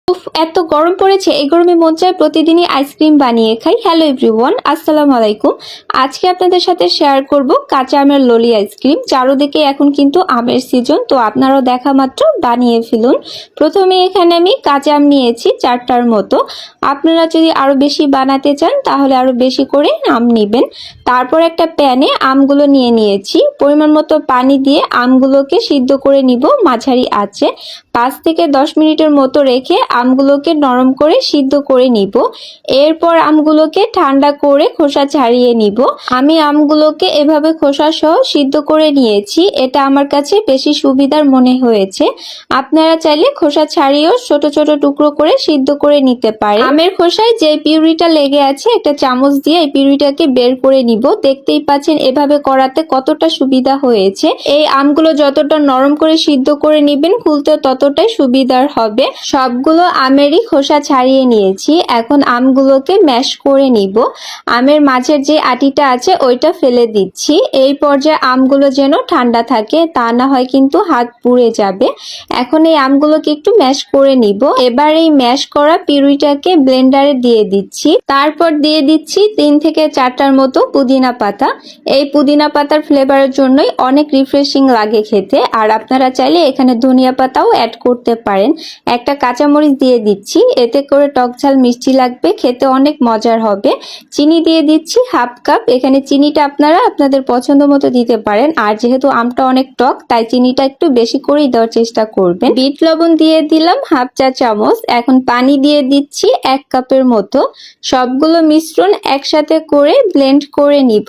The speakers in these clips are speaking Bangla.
উফ, এত গরম পড়েছে, এই গরমে মন চায় প্রতিদিনই আইসক্রিম বানিয়ে খাই। হ্যালো এভরিওয়ান, আসসালামু আলাইকুম। আজকে আপনাদের সাথে শেয়ার করব কাঁচা আমের ললি আইসক্রিম। চারদিকে এখন কিন্তু আমের সিজন, তো আপনারাও দেখা মাত্র বানিয়ে ফেলুন। প্রথমে এখানে আমি কাঁচা আম নিয়েছি 4টার মতো। আপনারা যদি আরো বেশি বানাতে চান তাহলে আরো বেশি করে আম নেবেন। তারপর একটা প্যানে আমগুলো নিয়ে নিয়েছি, পরিমাণ মতো পানি দিয়ে আমগুলোকে সিদ্ধ করে নিব মাঝারি আঁচে। 5 থেকে 10 মিনিটের মতো রেখে আমগুলোকে নরম করে সিদ্ধ করে নিব। এরপর আমগুলোকে ঠান্ডা করে খোসা ছাড়িয়ে নিব। আমি আমগুলোকে এভাবে খোসা সহ সিদ্ধ করে নিয়েছি, এটা আমার কাছে বেশি সুবিধার মনে হয়েছে। আপনারা চাইলে খোসা ছাড়িয়েও ছোট ছোট টুকরো করে সিদ্ধ করে নিতে পারেন। আমের খোসায় যে পিউরিটা লেগে আছে একটা চামচ দিয়ে এই পিউরিটাকে বের করে নিব। দেখতেই পাচ্ছেন এভাবে করাতে কতটা সুবিধা হয়েছে। এই আমগুলো যতটা নরম করে সিদ্ধ করে নিবেন খুলতে ততটাই সুবিধার হবে। সবগুলো আমেরই খোসা ছাড়িয়ে নিয়েছি, এখন আমগুলোকে ম্যাশ করে নিব। আমের মাঝের যে আটিটা আছে ওইটা ফেলে দিচ্ছি। এই পর্যায়ে আমগুলো যেন ঠান্ডা থাকে, তা না হয় কিন্তু হাত পুড়ে যাবে। এখন এই আমগুলোকে একটু ম্যাশ করে নিব। এবার এই ম্যাশ করা পিউরিটাকে ব্লেন্ডারে দিয়ে দিচ্ছি। তারপর দিয়ে দিচ্ছি 3 থেকে 4টার মতো পুদিনা পাতা। এই পুদিনা পাতার ফ্লেভারের জন্যই অনেক রিফ্রেশিং লাগে খেতে। আর আপনারা চাইলে এখানে ধনিয়া পাতাও অ্যাড করতে পারেন। একটা কাঁচামরিচ দিয়ে দিচ্ছি, এতে করে টক ঝাল মিষ্টি লাগবে, খেতে অনেক মজার হবে। চিনি দিয়ে দিচ্ছি হাফ কাপ। এখানে চিনিটা আপনারা আপনাদের পছন্দ মতো দিতে পারেন, আর যেহেতু আমটা অনেক টক তাই চিনিটা একটু বেশি করেই দেওয়ার চেষ্টা করবেন। বিট লবণ দিয়ে দিলাম হাফ চা চামচ। এখন পানি দিয়ে দিচ্ছি 1 কাপের মতো। সবগুলো মিশ্রণ একসাথে করে ব্লেন্ড করে নিব।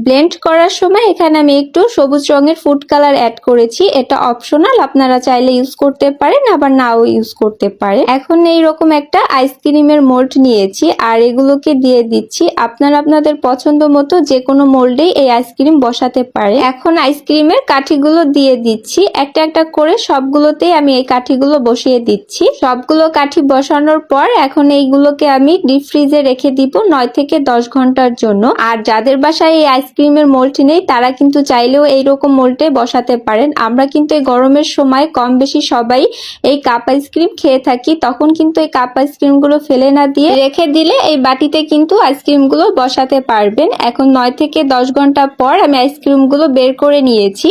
ব্লেন্ড করার সময় এখানে আমি একটু সবুজ রঙের ফুড কালার অ্যাড করেছি, এটা অপশনাল, আপনারা চাইলে ইউজ করতে পারেন আবার নাও ইউজ করতে পারেন। এখন এইরকম একটা আইসক্রিমের মোল্ড নিয়েছি আর এগুলোকে দিয়ে দিচ্ছি। আপনারা আপনাদের পছন্দ মতো যে কোনো মোল্ডেই এই আইসক্রিম বসাতে পারে। এখন আইসক্রিমের কাঠিগুলো দিয়ে দিচ্ছি, একটা একটা করে সবগুলোতেই আমি এই কাঠিগুলো বসিয়ে দিচ্ছি। সবগুলো কাঠি বসানোর পর এখন এইগুলোকে আমি ডিপ ফ্রিজে রেখে দিব 9 থেকে 10 ঘন্টার জন্য। আর যাদের বাসায় এই আইসক্রিমের মোল্ড নেই তারা কিন্তু চাইলেও এইরকম মোল্ডে বসাতে পারেন। আমরা কিন্তু এই গরমের সময় কম বেশি সবাই এই কাপ আইসক্রিম খেয়ে থাকি, তখন কিন্তু এই কাপ আইসক্রিম গুলো ফেলে না দিয়ে রেখে দিলে এই বাটিতে কিন্তু আইসক্রিম গুলো বসাতে পারবেন। এখন 9 থেকে 10 ঘন্টা পর আমি আইসক্রিম গুলো বের করে নিয়েছি।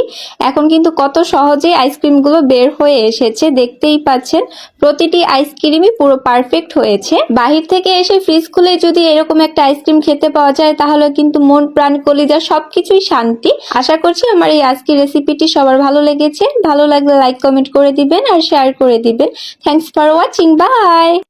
এখন কিন্তু কত সহজেই আইসক্রিম গুলো বের হয়ে এসেছে, দেখতেই পাচ্ছেন প্রতিটি আইসক্রিমই পুরো পারফেক্ট হয়েছে। বাহির থেকে এসে ফ্রিজ খুলে যদি এরকম একটা আইসক্রিম খেতে পাওয়া যায় তাহলে কিন্তু মন প্রাণ কলিজা সবকিছুই শান্তি। আশা করছি আমার এই আজকের রেসিপিটি সবার ভালো লেগেছে। ভালো লাগলে লাইক কমেন্ট করে দিবেন আর শেয়ার করে দিবেন। Thanks for watching, by.